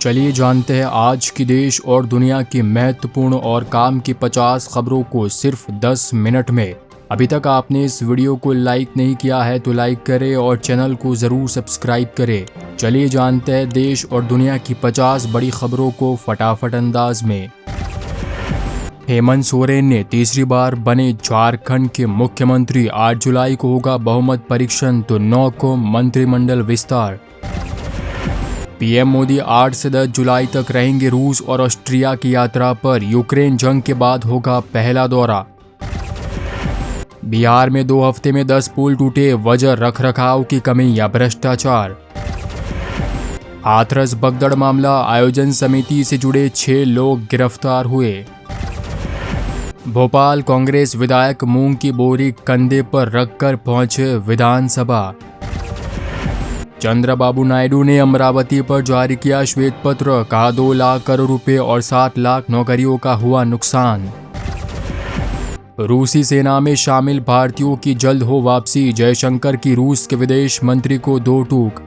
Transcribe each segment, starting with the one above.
चलिए जानते हैं आज की देश और दुनिया की महत्वपूर्ण और काम की 50 खबरों को सिर्फ 10 मिनट में। अभी तक आपने इस वीडियो को लाइक नहीं किया है तो लाइक करें और चैनल को ज़रूर सब्सक्राइब करें। चलिए जानते हैं देश और दुनिया की 50 बड़ी खबरों को फटाफट अंदाज में। हेमंत सोरेन ने तीसरी बार बने झारखंड के मुख्यमंत्री। 8 जुलाई को होगा बहुमत परीक्षण तो 9 को मंत्रिमंडल विस्तार। पीएम मोदी 8 से 10 जुलाई तक रहेंगे रूस और ऑस्ट्रिया की यात्रा पर। यूक्रेन जंग के बाद होगा पहला दौरा। बिहार में 2 हफ्ते में 10 पुल टूटे, वजह रखरखाव की कमी या भ्रष्टाचार। हाथरस भगदड़ मामला, आयोजन समिति से जुड़े 6 लोग गिरफ्तार हुए। भोपाल कांग्रेस विधायक मूंग की बोरी कंधे पर रखकर पहुंचे विधानसभा। चंद्रबाबू नायडू ने अमरावती पर जारी किया श्वेत पत्र, कहा 2 लाख करोड़ रुपए और 7 लाख नौकरियों का हुआ नुकसान। रूसी सेना में शामिल भारतीयों की जल्द हो वापसी, जयशंकर की रूस के विदेश मंत्री को 2 टूक।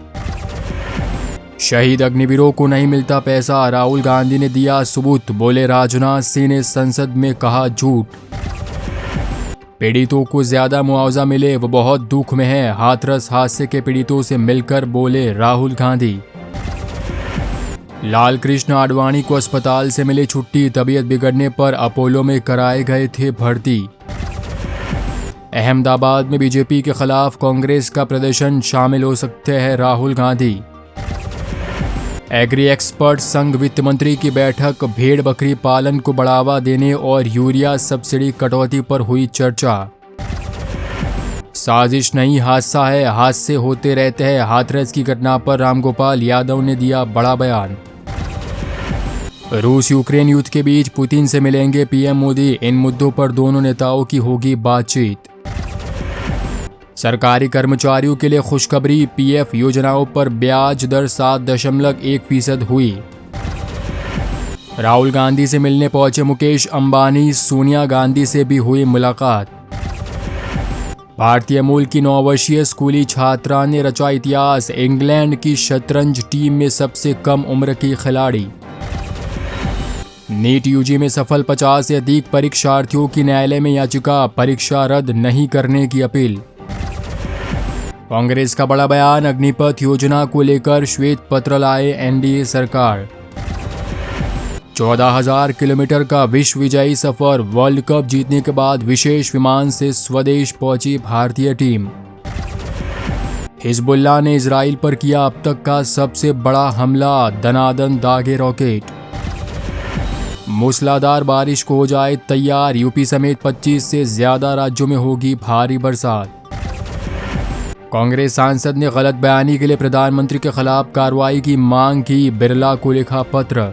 शहीद अग्निवीरों को नहीं मिलता पैसा, राहुल गांधी ने दिया सबूत, बोले राजनाथ सिंह ने संसद में कहा झूठ। पीड़ितों को ज्यादा मुआवजा मिले, वो बहुत दुख में है, हाथरस हादसे के पीड़ितों से मिलकर बोले राहुल गांधी। लाल कृष्ण आडवाणी को अस्पताल से मिली छुट्टी, तबीयत बिगड़ने पर अपोलो में कराए गए थे भर्ती। अहमदाबाद में बीजेपी के खिलाफ कांग्रेस का प्रदर्शन, शामिल हो सकते हैं राहुल गांधी। एग्री एक्सपर्ट संघ वित्त मंत्री की बैठक, भेड़ बकरी पालन को बढ़ावा देने और यूरिया सब्सिडी कटौती पर हुई चर्चा। साजिश नहीं हादसा है, हादसे होते रहते हैं, हाथरस की घटना पर रामगोपाल यादव ने दिया बड़ा बयान। रूस यूक्रेन युद्ध के बीच पुतिन से मिलेंगे पीएम मोदी, इन मुद्दों पर दोनों नेताओं की होगी बातचीत। सरकारी कर्मचारियों के लिए खुशखबरी, पीएफ योजनाओं पर ब्याज दर 7.1% हुई। राहुल गांधी से मिलने पहुंचे मुकेश अंबानी, सोनिया गांधी से भी हुई मुलाकात। भारतीय मूल की 9 वर्षीय स्कूली छात्रा ने रचा इतिहास, इंग्लैंड की शतरंज टीम में सबसे कम उम्र की खिलाड़ी। नीट यूजी में सफल 50 से अधिक परीक्षार्थियों की न्यायालय में याचिका, परीक्षा रद्द नहीं करने की अपील। कांग्रेस का बड़ा बयान, अग्निपथ योजना को लेकर श्वेत पत्र लाए एनडीए सरकार। 14,000 किलोमीटर का विश्व विजयी सफर, वर्ल्ड कप जीतने के बाद विशेष विमान से स्वदेश पहुंची भारतीय टीम। हिजबुल्लाह ने इजराइल पर किया अब तक का सबसे बड़ा हमला, दनादन दागे रॉकेट। मूसलाधार बारिश को हो जाए तैयार, यूपी समेत 25 से ज्यादा राज्यों में होगी भारी बरसात। कांग्रेस सांसद ने गलत बयानी के लिए प्रधानमंत्री के खिलाफ कार्रवाई की मांग की, बिरला को लिखा पत्र।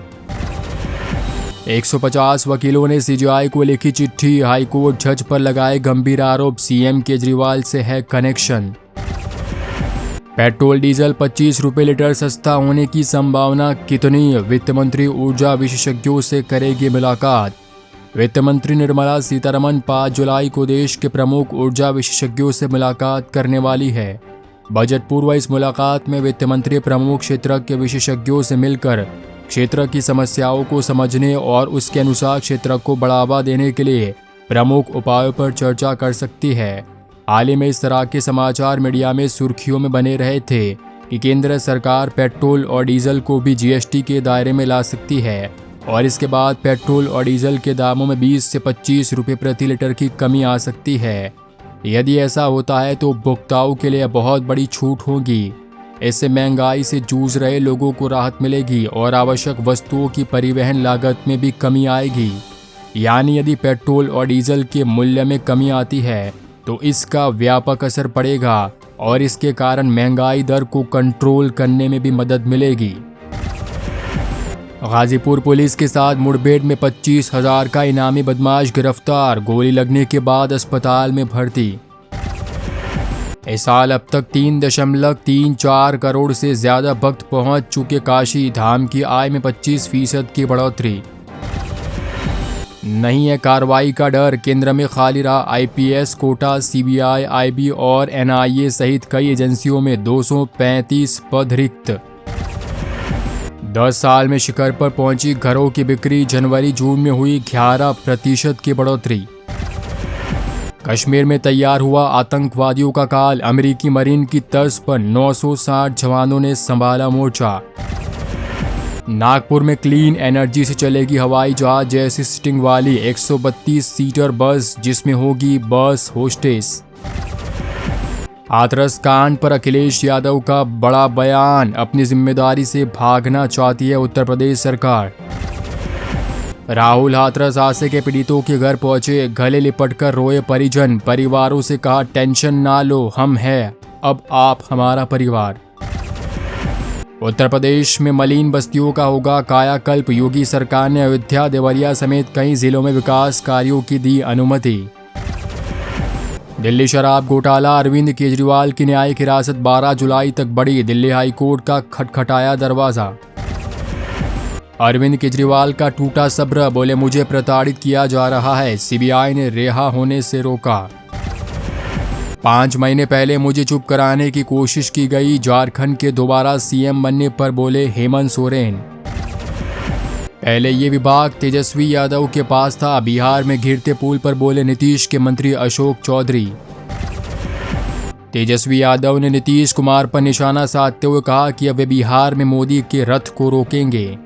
150 वकीलों ने सीजीआई को लिखी चिट्ठी, हाईकोर्ट जज पर लगाए गंभीर आरोप, सीएम केजरीवाल से है कनेक्शन। पेट्रोल डीजल 25 रुपये लीटर सस्ता होने की संभावना कितनी, वित्त मंत्री ऊर्जा विशेषज्ञों से करेगी मुलाकात। वित्त मंत्री निर्मला सीतारमण 5 जुलाई को देश के प्रमुख ऊर्जा विशेषज्ञों से मुलाकात करने वाली है। बजट पूर्व इस मुलाकात में वित्त मंत्री प्रमुख क्षेत्र के विशेषज्ञों से मिलकर क्षेत्र की समस्याओं को समझने और उसके अनुसार क्षेत्र को बढ़ावा देने के लिए प्रमुख उपायों पर चर्चा कर सकती है। हाल ही में इस तरह के समाचार मीडिया में सुर्खियों में बने रहे थे कि केंद्र सरकार पेट्रोल और डीजल को भी जीएसटी के दायरे में ला सकती है और इसके बाद पेट्रोल और डीजल के दामों में 20 से 25 रुपये प्रति लीटर की कमी आ सकती है। यदि ऐसा होता है तो उपभोक्ताओं के लिए बहुत बड़ी छूट होगी। इससे महंगाई से जूझ रहे लोगों को राहत मिलेगी और आवश्यक वस्तुओं की परिवहन लागत में भी कमी आएगी। यानी यदि पेट्रोल और डीजल के मूल्य में कमी आती है तो इसका व्यापक असर पड़ेगा और इसके कारण महंगाई दर को कंट्रोल करने में भी मदद मिलेगी। गाजीपुर पुलिस के साथ मुठभेड़ में 25,000 का इनामी बदमाश गिरफ्तार, गोली लगने के बाद अस्पताल में भर्ती। इस साल अब तक 3.34 करोड़ से ज्यादा भक्त पहुंच चुके काशी धाम की आय में 25% की बढ़ोतरी। नहीं है कार्रवाई का डर, केंद्र में खाली रहा आईपीएस कोटा, सीबीआई, आईबी और एनआईए सहित कई एजेंसियों में 235 पद रिक्त। 10 साल में शिखर पर पहुंची घरों की बिक्री, जनवरी जून में हुई 11% की बढ़ोतरी। कश्मीर में तैयार हुआ आतंकवादियों का काल, अमेरिकी मरीन की तर्ज पर 960 जवानों ने संभाला मोर्चा। नागपुर में क्लीन एनर्जी से चलेगी हवाई जहाज जैसी सीटिंग वाली 132 सीटर बस, जिसमें होगी बस होस्टेस। हाथरस कांड पर अखिलेश यादव का बड़ा बयान, अपनी जिम्मेदारी से भागना चाहती है उत्तर प्रदेश सरकार। राहुल हाथरस हादसे के पीड़ितों के घर पहुंचे, गले लिपटकर रोए परिजन, परिवारों से कहा टेंशन ना लो, हम हैं, अब आप हमारा परिवार। उत्तर प्रदेश में मलिन बस्तियों का होगा कायाकल्प, योगी सरकार ने अयोध्या, देवरिया समेत कई जिलों में विकास कार्यों की दी अनुमति। दिल्ली शराब घोटाला, अरविंद केजरीवाल की न्यायिक हिरासत 12 जुलाई तक बढ़ी, दिल्ली हाईकोर्ट का खटखटाया दरवाजा। अरविंद केजरीवाल का टूटा सब्र, बोले मुझे प्रताड़ित किया जा रहा है, सीबीआई ने रिहा होने से रोका। 5 महीने पहले मुझे चुप कराने की कोशिश की गई, झारखंड के दोबारा सीएम बनने पर बोले हेमंत सोरेन। पहले ये विभाग तेजस्वी यादव के पास था, बिहार में गिरते पुल पर बोले नीतीश के मंत्री अशोक चौधरी। तेजस्वी यादव ने नीतीश कुमार पर निशाना साधते हुए कहा कि अब वे बिहार में मोदी के रथ को रोकेंगे।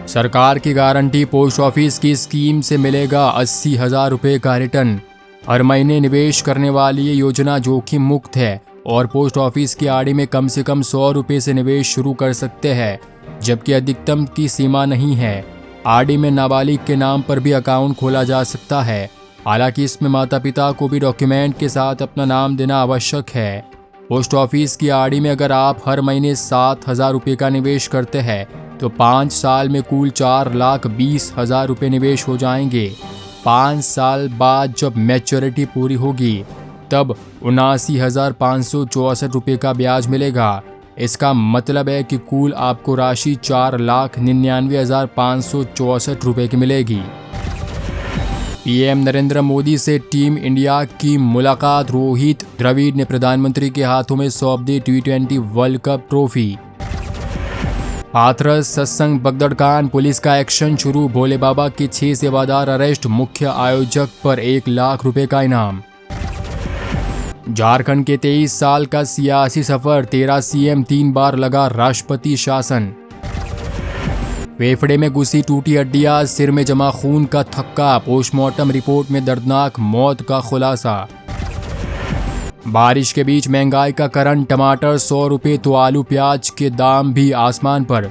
सरकार की गारंटी, पोस्ट ऑफिस की स्कीम से मिलेगा 80,000 रुपये का रिटर्न। हर महीने निवेश करने वाली ये योजना जोखिम मुक्त है और पोस्ट ऑफिस की आड़ी में कम से कम 100 रुपये से निवेश शुरू कर सकते हैं, जबकि अधिकतम की सीमा नहीं है। आरडी में नाबालिग के नाम पर भी अकाउंट खोला जा सकता है, हालांकि इसमें माता पिता को भी डॉक्यूमेंट के साथ अपना नाम देना आवश्यक है। पोस्ट ऑफिस की आरडी में अगर आप हर महीने 7,000 रुपये का निवेश करते हैं तो 5 साल में कुल 4,20,000 रुपये निवेश हो जाएंगे। 5 साल बाद जब मैच्योरिटी पूरी होगी तब 79,564 रुपये का ब्याज मिलेगा। इसका मतलब है कि कुल आपको राशि 4,99,564 रुपये की मिलेगी। पीएम नरेंद्र मोदी से टीम इंडिया की मुलाकात, रोहित द्रविड़ ने प्रधानमंत्री के हाथों में सौंप दी T20 world cup trophy. Hathras सत्संग बगदड़कांड, पुलिस का एक्शन शुरू, भोले बाबा के 6 सेवादार अरेस्ट, मुख्य आयोजक पर 1 लाख रुपए का इनाम। झारखंड के 23 साल का सियासी सफर, 13 सीएम, 3 बार लगा राष्ट्रपति शासन। फेफड़े में घुसी टूटी हड्डियां, सिर में जमा खून का थक्का, पोस्टमार्टम रिपोर्ट में दर्दनाक मौत का खुलासा। बारिश के बीच महंगाई का करंट, टमाटर 100 रुपये तो आलू प्याज के दाम भी आसमान पर।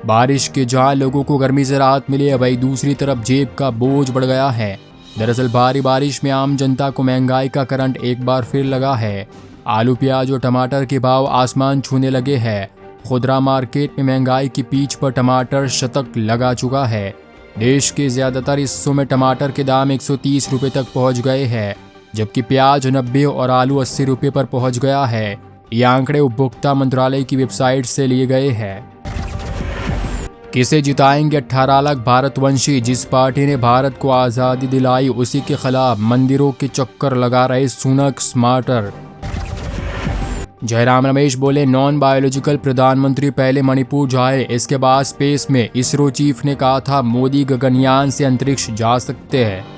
बारिश के जहां लोगों को गर्मी से राहत मिली है, वहीं दूसरी तरफ जेब का बोझ बढ़ गया है। दरअसल भारी बारिश में आम जनता को महंगाई का करंट एक बार फिर लगा है। आलू प्याज और टमाटर के भाव आसमान छूने लगे हैं। खुदरा मार्केट में महंगाई की पीछ पर टमाटर शतक लगा चुका है। देश के ज्यादातर हिस्सों में टमाटर के दाम 130 रुपये तक पहुंच गए हैं, जबकि प्याज 90 और आलू 80 रुपये पर पहुंच गया है। ये आंकड़े उपभोक्ता मंत्रालय की वेबसाइट से लिए गए हैं। किसे जिताएंगे 18 लाख भारतवंशी, जिस पार्टी ने भारत को आज़ादी दिलाई उसी के खिलाफ मंदिरों के चक्कर लगा रहे सुनक स्मार्टर। जयराम रमेश बोले नॉन बायोलॉजिकल प्रधानमंत्री पहले मणिपुर जाए, इसके बाद स्पेस में। इसरो चीफ ने कहा था मोदी गगनयान से अंतरिक्ष जा सकते हैं।